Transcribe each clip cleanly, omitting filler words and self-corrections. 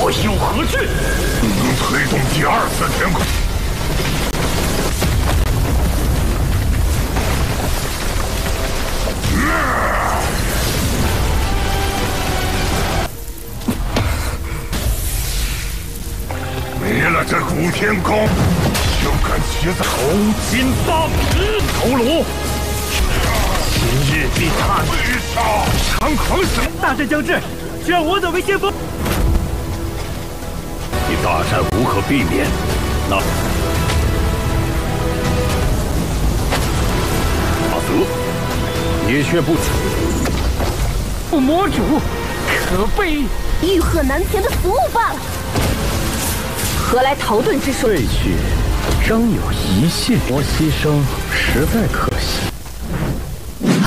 我又何惧？能推动第二次天空。没了这古天宫，就敢骑在头巾放之头颅。今日必踏猖狂神！大战将至，就让我走为先锋。你大战无可避免，那阿泽，你却不此。魔主，可悲！欲壑难填的俗物罢了，何来逃遁之术？退去，张有一线，我牺牲实在可惜。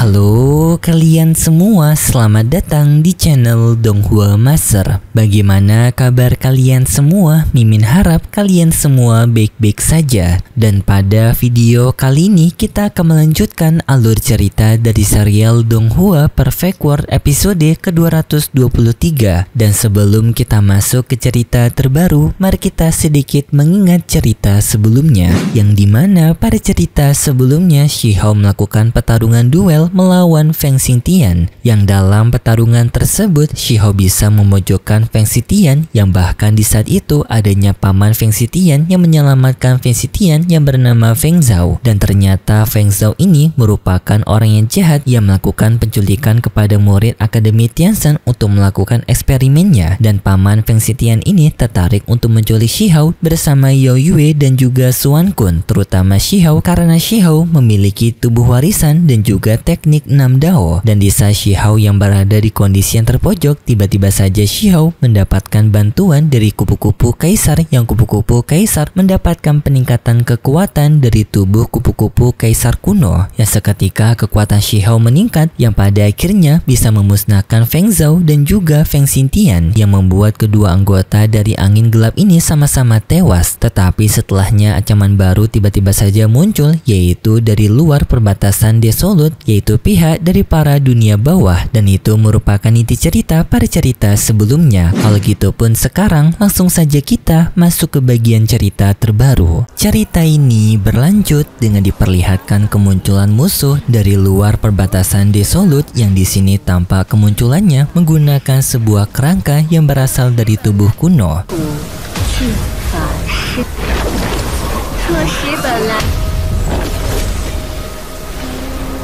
Halo kalian semua, selamat datang di channel Donghua Master. Bagaimana kabar kalian semua? Mimin harap kalian semua baik-baik saja. Dan pada video kali ini kita akan melanjutkan alur cerita dari serial Donghua Perfect World episode ke-223. Dan sebelum kita masuk ke cerita terbaru, mari kita sedikit mengingat cerita sebelumnya, yang dimana pada cerita sebelumnya Shihao melakukan pertarungan duel melawan Feng Xingtian, yang dalam pertarungan tersebut Shihao bisa memojokkan Feng Xingtian, yang bahkan di saat itu adanya paman Feng Xingtian yang menyelamatkan Feng Xingtian yang bernama Feng Zhao, dan ternyata Feng Zhao ini merupakan orang yang jahat yang melakukan penculikan kepada murid Akademi Tianzhen untuk melakukan eksperimennya, dan paman Feng Xingtian ini tertarik untuk menculik Shihao bersama Yao Yue dan juga Suan Kun, terutama Shihao karena Shihao memiliki tubuh warisan dan juga teknik 6 Dao. Dan di saat Shihao yang berada di kondisi yang terpojok, tiba-tiba saja Shihao mendapatkan bantuan dari kupu-kupu kaisar, yang kupu-kupu kaisar mendapatkan peningkatan kekuatan dari tubuh kupu-kupu kaisar kuno, yang seketika kekuatan Shihao meningkat, yang pada akhirnya bisa memusnahkan Feng Zhao dan juga Feng Xingtian, yang membuat kedua anggota dari angin gelap ini sama-sama tewas. Tetapi setelahnya ancaman baru tiba-tiba saja muncul, yaitu dari luar perbatasan Desolate, yaitu pihak dari para dunia bawah, dan itu merupakan inti cerita pada cerita sebelumnya. Kalau gitu pun sekarang langsung saja kita masuk ke bagian cerita terbaru. Cerita ini berlanjut dengan diperlihatkan kemunculan musuh dari luar perbatasan Desolate, yang di sini tampak kemunculannya menggunakan sebuah kerangka yang berasal dari tubuh kuno.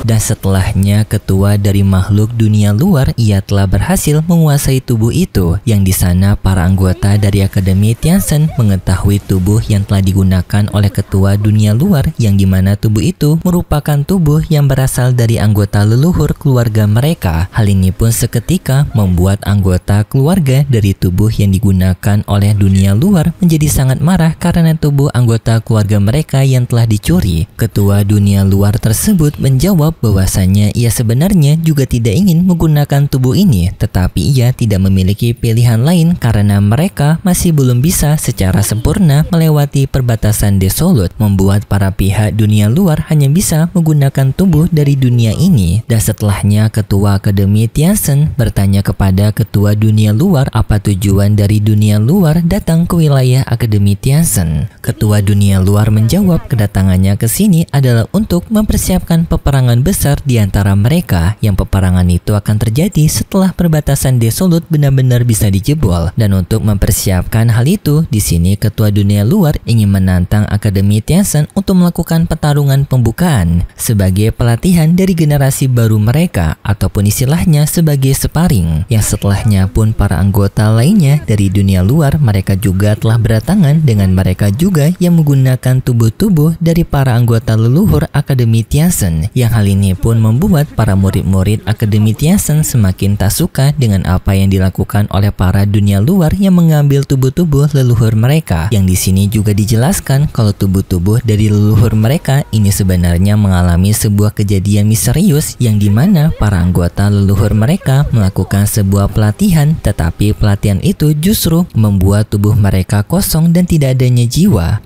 Dan setelahnya ketua dari makhluk dunia luar, ia telah berhasil menguasai tubuh itu, yang di sana para anggota dari Akademi Tianzhen mengetahui tubuh yang telah digunakan oleh ketua dunia luar, yang dimana tubuh itu merupakan tubuh yang berasal dari anggota leluhur keluarga mereka. Hal ini pun seketika membuat anggota keluarga dari tubuh yang digunakan oleh dunia luar menjadi sangat marah karena tubuh anggota keluarga mereka yang telah dicuri. Ketua dunia luar tersebut menjawab bahwasanya ia sebenarnya juga tidak ingin menggunakan tubuh ini, tetapi ia tidak memiliki pilihan lain karena mereka masih belum bisa secara sempurna melewati perbatasan Desolate, membuat para pihak dunia luar hanya bisa menggunakan tubuh dari dunia ini. Dan setelahnya ketua Akademi Tianzhen bertanya kepada ketua dunia luar apa tujuan dari dunia luar datang ke wilayah Akademi Tianzhen. Ketua dunia luar menjawab kedatangannya ke sini adalah untuk mempersiapkan peperangan besar di antara mereka, yang peperangan itu akan terjadi setelah perbatasan Desolate benar-benar bisa dijebol. Dan untuk mempersiapkan hal itu, di sini ketua dunia luar ingin menantang Akademi Tianzhen untuk melakukan pertarungan pembukaan sebagai pelatihan dari generasi baru mereka, ataupun istilahnya sebagai sparring. Yang setelahnya pun para anggota lainnya dari dunia luar, mereka juga telah berdatangan dengan mereka juga yang menggunakan tubuh-tubuh dari para anggota leluhur Akademi Tianzhen, yang hal ini pun membuat para murid-murid Akademi Tianzhen semakin tak suka dengan apa yang dilakukan oleh para dunia luar yang mengambil tubuh-tubuh leluhur mereka. Yang di sini juga dijelaskan kalau tubuh-tubuh dari leluhur mereka ini sebenarnya mengalami sebuah kejadian misterius, yang dimana para anggota leluhur mereka melakukan sebuah pelatihan, tetapi pelatihan itu justru membuat tubuh mereka kosong dan tidak adanya jiwa.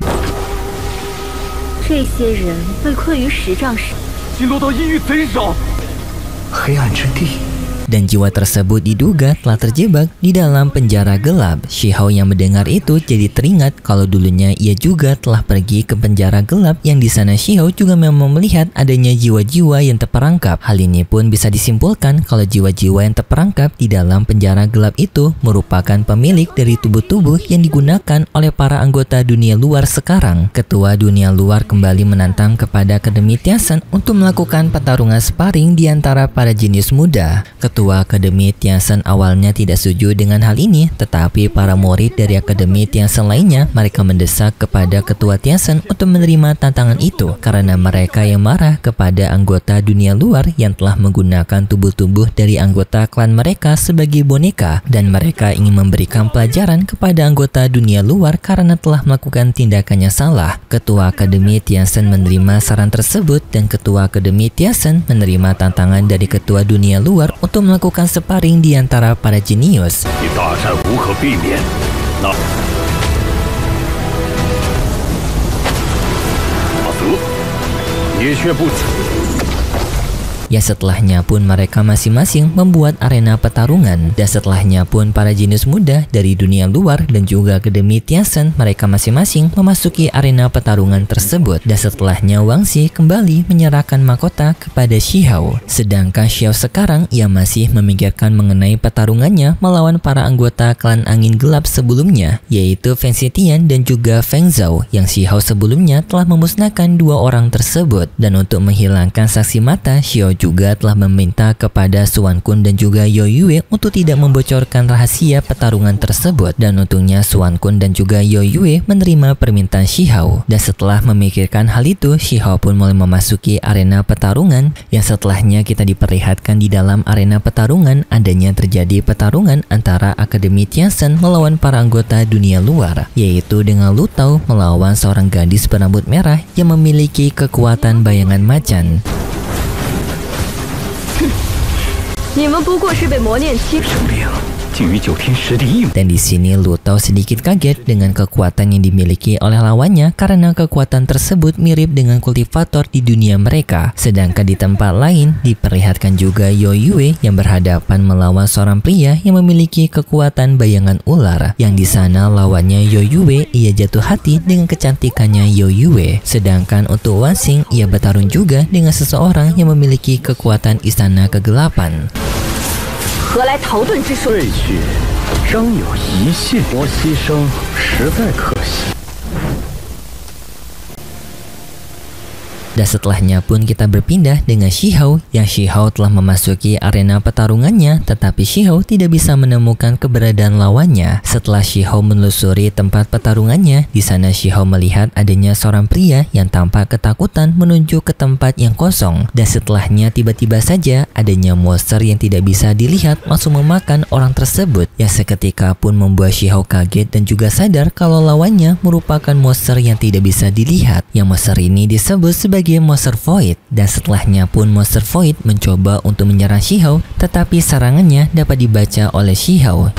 这些人被困于10丈时。击落到异域贼少，黑暗之地 dan jiwa tersebut diduga telah terjebak di dalam penjara gelap. Shihao yang mendengar itu jadi teringat kalau dulunya ia juga telah pergi ke penjara gelap yang di sana Shihao juga memang melihat adanya jiwa-jiwa yang terperangkap. Hal ini pun bisa disimpulkan kalau jiwa-jiwa yang terperangkap di dalam penjara gelap itu merupakan pemilik dari tubuh-tubuh yang digunakan oleh para anggota dunia luar sekarang. Ketua dunia luar kembali menantang kepada Akademi Tianzhen untuk melakukan pertarungan sparring di antara para jenius muda. Ketua Akademi Tianzhen awalnya tidak setuju dengan hal ini, tetapi para murid dari Akademi Tianzhen lainnya mereka mendesak kepada Ketua Tianzhen untuk menerima tantangan itu karena mereka yang marah kepada anggota dunia luar yang telah menggunakan tubuh-tubuh dari anggota klan mereka sebagai boneka, dan mereka ingin memberikan pelajaran kepada anggota dunia luar karena telah melakukan tindakannya salah. Ketua Akademi Tianzhen menerima saran tersebut dan Ketua Akademi Tianzhen menerima tantangan dari Ketua dunia luar untuk melakukan sparring di antara para jenius. 你大战无可避免，那马泽，你却不。 Ya setelahnya pun mereka masing-masing membuat arena pertarungan, dan setelahnya pun para jenius muda dari dunia luar dan juga Akademi Tianzhen mereka masing-masing memasuki arena pertarungan tersebut, dan setelahnya Wang Xi kembali menyerahkan mahkota kepada Shihao. Sedangkan Shihao sekarang ia masih memikirkan mengenai pertarungannya melawan para anggota klan angin gelap sebelumnya, yaitu Feng Zetian dan juga Feng Zhao yang Shihao sebelumnya telah memusnahkan dua orang tersebut. Dan untuk menghilangkan saksi mata, Shihao juga telah meminta kepada Suan Kun dan juga Yo Yue untuk tidak membocorkan rahasia pertarungan tersebut, dan untungnya Suan Kun dan juga Yo Yue menerima permintaan Shihao. Dan setelah memikirkan hal itu, Shihao pun mulai memasuki arena pertarungan, yang setelahnya kita diperlihatkan di dalam arena pertarungan adanya terjadi pertarungan antara Akademi Tianzhen melawan para anggota dunia luar, yaitu dengan Lu Tao melawan seorang gadis berambut merah yang memiliki kekuatan bayangan macan. 你们不过是被磨练期。生命竟与9天10地一模。 Dan di sini Lu Tao sedikit kaget dengan kekuatan yang dimiliki oleh lawannya karena kekuatan tersebut mirip dengan kultivator di dunia mereka. Sedangkan di tempat lain diperlihatkan juga Yo Yue yang berhadapan melawan seorang pria yang memiliki kekuatan bayangan ular. Yang di sana lawannya Yo Yue ia jatuh hati dengan kecantikannya Yo Yue. Sedangkan untuk Wang Xing ia bertarung juga dengan seseorang yang memiliki kekuatan istana kegelapan. 何来逃遁之术？ 退去，张有一线，我牺牲实在可惜。 Dan setelahnya pun kita berpindah dengan Shihao, yang Shihao telah memasuki arena pertarungannya, tetapi Shihao tidak bisa menemukan keberadaan lawannya. Setelah Shihao menelusuri tempat pertarungannya, di sana Shihao melihat adanya seorang pria yang tampak ketakutan menuju ke tempat yang kosong. Dan setelahnya tiba-tiba saja adanya monster yang tidak bisa dilihat langsung memakan orang tersebut, yang seketika pun membuat Shihao kaget dan juga sadar kalau lawannya merupakan monster yang tidak bisa dilihat. Yang monster ini disebut sebagai Monster Void, dan setelahnya pun Monster Void mencoba untuk menyerang Shihao, tetapi serangannya dapat dibaca oleh Shihao.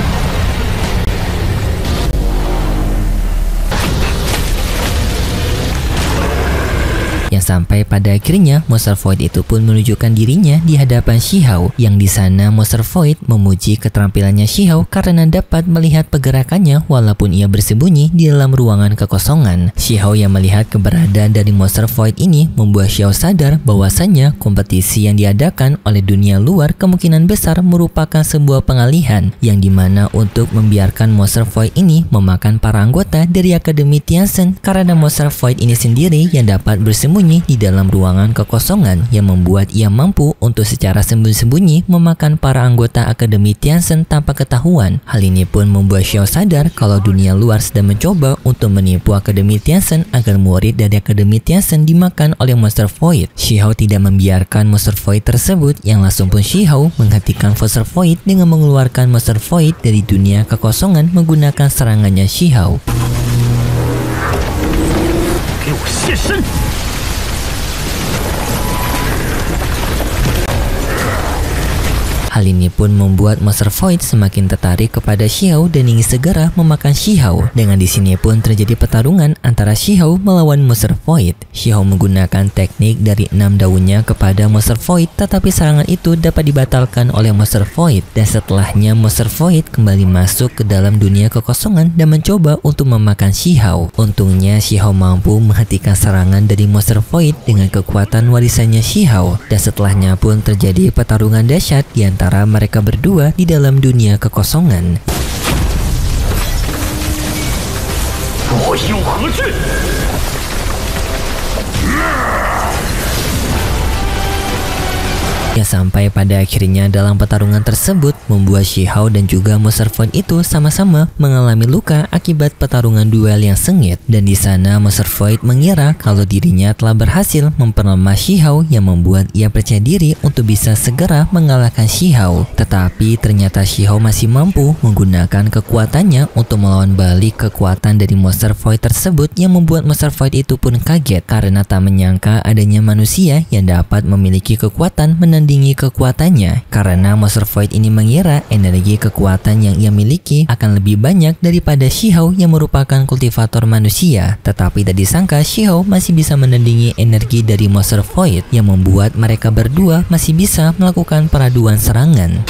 Yang sampai pada akhirnya Monster Void itu pun menunjukkan dirinya di hadapan Shihao, yang di sana Monster Void memuji keterampilannya Shihao karena dapat melihat pergerakannya walaupun ia bersembunyi di dalam ruangan kekosongan. Shihao yang melihat keberadaan dari Monster Void ini membuat Shihao sadar bahwasannya kompetisi yang diadakan oleh dunia luar kemungkinan besar merupakan sebuah pengalihan, yang dimana untuk membiarkan Monster Void ini memakan para anggota dari Akademi Tianzhen, karena Monster Void ini sendiri yang dapat bersembunyi di dalam ruangan kekosongan, yang membuat ia mampu untuk secara sembunyi-sembunyi memakan para anggota Akademi Tianzhen tanpa ketahuan. Hal ini pun membuat Shihao sadar kalau dunia luar sedang mencoba untuk menipu Akademi Tianzhen agar murid dari Akademi Tianzhen dimakan oleh Monster Void. Shihao tidak membiarkan Monster Void tersebut, yang langsung pun Shihao menghentikan Monster Void dengan mengeluarkan Monster Void dari dunia kekosongan menggunakan serangannya Shihao. 给我现身！ Hal Hal ini pun membuat Monster Void semakin tertarik kepada Xiao dan ingin segera memakan Xiao. Dengan di sini pun terjadi pertarungan antara Xiao melawan Monster Void. Xiao menggunakan teknik dari 6 daunnya kepada Monster Void, tetapi serangan itu dapat dibatalkan oleh Monster Void. Dan setelahnya Monster Void kembali masuk ke dalam dunia kekosongan dan mencoba untuk memakan Xiao. Untungnya Xiao mampu menghentikan serangan dari Monster Void dengan kekuatan warisannya Xiao. Dan setelahnya pun terjadi pertarungan dahsyat di antara mereka berdua di dalam dunia kekosongan. Ya, sampai pada akhirnya dalam pertarungan tersebut membuat Xiao dan juga Monster Void itu sama-sama mengalami luka akibat pertarungan duel yang sengit. Dan di sana Monster Void mengira kalau dirinya telah berhasil memperlemah Xiao yang membuat ia percaya diri untuk bisa segera mengalahkan Xiao. Tetapi ternyata Xiao masih mampu menggunakan kekuatannya untuk melawan balik kekuatan dari Monster Void tersebut, yang membuat Monster Void itu pun kaget karena tak menyangka adanya manusia yang dapat memiliki kekuatan menandingi kekuatannya, karena Monster Void ini mengira energi kekuatan yang ia miliki akan lebih banyak daripada Xiao yang merupakan kultivator manusia. Tetapi tak disangka Xiao masih bisa menandingi energi dari Monster Void, yang membuat mereka berdua masih bisa melakukan peraduan serangan.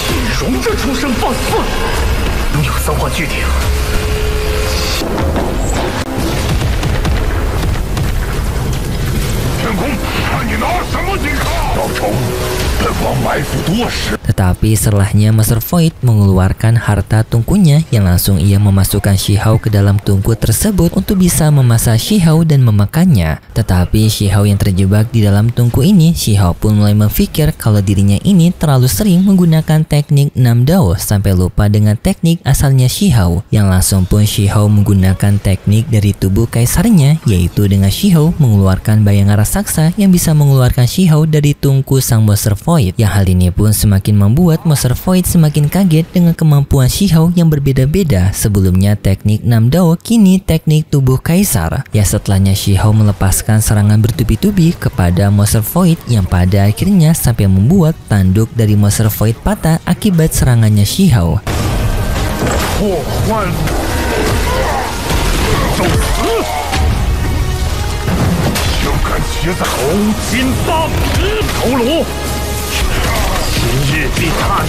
Tetapi setelahnya Monster Void mengeluarkan harta tungkunya, yang langsung ia memasukkan Xiao ke dalam tungku tersebut untuk bisa memasak Xiao dan memakannya. Tetapi Xiao yang terjebak di dalam tungku ini, Xiao pun mulai berpikir kalau dirinya ini terlalu sering menggunakan teknik 6 dao sampai lupa dengan teknik asalnya Xiao. Yang langsung pun Xiao menggunakan teknik dari tubuh kaisarnya, yaitu dengan Xiao mengeluarkan bayangan raksasa yang bisa mengeluarkan Xiao dari tungku sang Monster Void. Yang hal ini pun semakin membuat Monster Void semakin kaget dengan kemampuan Xiao yang berbeda-beda. Sebelumnya teknik 6 dao, kini teknik tubuh kaisar. Ya, setelahnya Xiao melepaskan serangan bertubi-tubi kepada Monster Void yang pada akhirnya sampai membuat tanduk dari Monster Void patah akibat serangannya Xiao.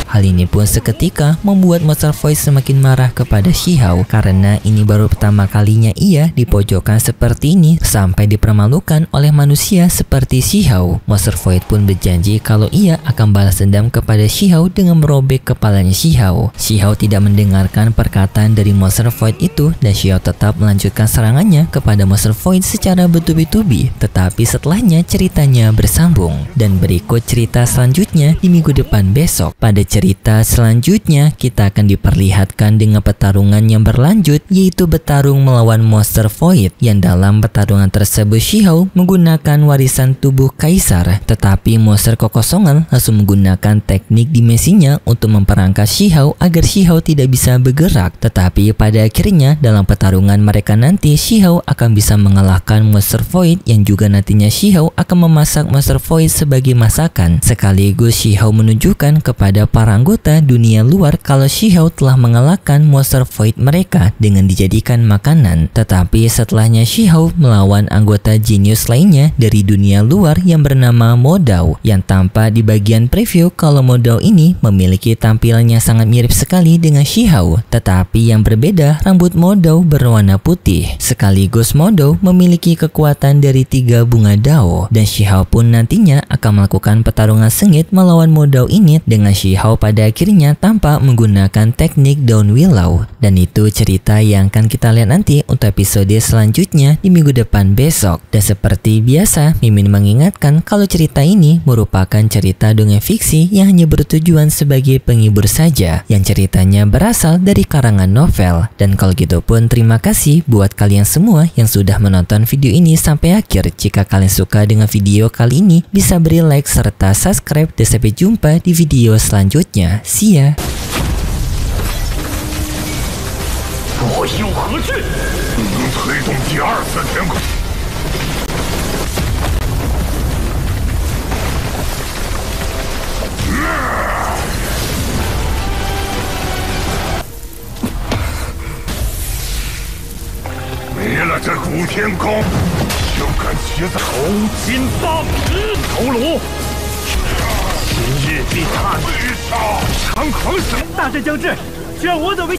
Hal ini pun seketika membuat Monster Void semakin marah kepada Xiao, karena ini baru pertama kalinya ia dipojokkan seperti ini sampai dipermalukan oleh manusia seperti Xiao. Monster Void pun berjanji kalau ia akan balas dendam kepada Xiao dengan merobek kepalanya Xiao. Xiao tidak mendengarkan perkataan dari Monster Void itu, dan Xiao tetap melanjutkan serangannya kepada Monster Void secara bertubi-tubi. Tetapi setelahnya ceritanya bersambung, dan berikut cerita selanjutnya di minggu depan besok. Pada cerita selanjutnya kita akan diperlihatkan dengan pertarungan yang berlanjut, yaitu bertarung melawan Monster Void, yang dalam pertarungan tersebut Xiao menggunakan warisan tubuh kaisar, tetapi monster kekosongan langsung menggunakan teknik dimensinya untuk memperangkap Xiao agar Xiao tidak bisa bergerak. Tetapi pada akhirnya dalam pertarungan mereka nanti Xiao akan bisa mengalahkan Monster Void, yang juga nantinya Xiao akan memasak Monster Void sebagai masakan. Sekaligus Xiao menunjukkan kepada para anggota dunia luar kalau Xiao telah mengalahkan Monster Void mereka dengan dijadikan makanan. Tetapi setelahnya Xiao melawan anggota jenius lainnya dari dunia luar yang bernama Mo Dao, yang tampak di bagian preview kalau Mo Dao ini memiliki tampilan yang sangat mirip sekali dengan Xiao. Tetapi yang berbeda, rambut Mo Dao berwarna putih. Sekaligus Mo Dao memiliki kekuatan dari 3 bunga Dao, dan Xiao pun nantinya akan melakukan pertarungan sengit melawan Mo Dao ini, dengan Xiao pada akhirnya tampak menggunakan teknik daun willow. Dan itu cerita yang akan kita lihat nanti untuk episode selanjutnya di minggu depan besok. Dan seperti biasa, Mimin mengingatkan kalau cerita ini merupakan cerita dongeng fiksi yang hanya bertujuan sebagai penghibur saja, yang ceritanya berasal dari karangan novel. Dan kalau gitu pun terima kasih buat kalian semua yang sudah menonton video ini sampai akhir. Jika kalian suka dengan video kali ini, bisa beri like serta subscribe, dan sampai jumpa di video selanjutnya. See ya. 我有何惧？能推动第2次天空。古天宫，就敢骑在头金棒赤头颅，今日必踏追杀！长狂神。大战将至，让我走为